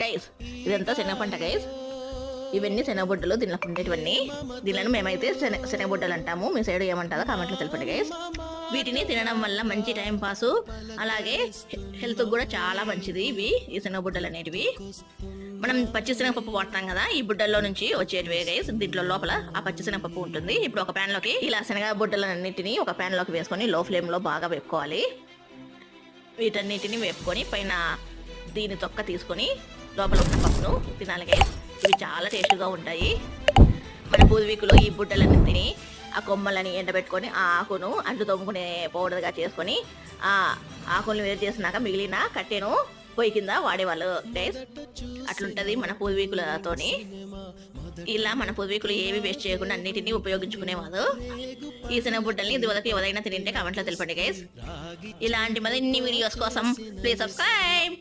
Guys ఇదంతా శనగపంట guys. ఇవన్నీ శనగబుడ్డలు, దీనిలో ఉండేటివన్నీ. దీనిలను మేమైతే శనగబుడ్డలు అంటాము, మీ సైడ్ ఏమంటారో కామెంట్లో తెలపండి గైస్. వీటిని తినడం వల్ల మంచి టైం పాసు, అలాగే హెల్త్ కూడా చాలా మంచిది ఇవి, ఈ శనగబుడ్డలు అనేటివి. మనం పచ్చిశనగపప్పు వాడతాం కదా, ఈ బుడ్డల్లో నుంచి వచ్చేటివే గైస్. దీంట్లో లోపల ఆ పచ్చిశనగపప్పు ఉంటుంది. ఇప్పుడు ఒక ప్యాన్ లోకి ఇలా శనగ బుడ్డలన్నిటిని ఒక ప్యాన్ లోకి వేసుకొని లో ఫ్లేమ్ లో బాగా వేపుకోవాలి. వీటన్నిటిని వేపుకొని పైన దీని తొక్క తీసుకొని లోపల ఉన్న పప్పును తినాలి గైస్. ఇవి చాలా టేస్ట్గా ఉంటాయి. మన పూర్వీకులు ఈ బుడ్డలన్నీ తిని ఆ కొమ్మలని ఎండబెట్టుకొని ఆ ఆకును అంటు తోముకునే పౌడర్గా చేసుకొని ఆ ఆకులను వేరు చేసినాక మిగిలిన కట్టెను పొయ్యి కింద వాడేవాళ్ళు గైస్. అట్లుంటది మన పూర్వీకులతోని. ఇలా మన పూర్వీకులు ఏవి వేస్ట్ చేయకుండా అన్నిటినీ ఉపయోగించుకునేవారు. ఈ శనగబుడ్డల్ని ఇదివరకు ఎవరైనా తింటే కామెంట్లో తెలపండి గైస్. ఇలాంటి మరిన్ని వీడియోస్ కోసం ప్లీజ్ సబ్స్క్రైబ్.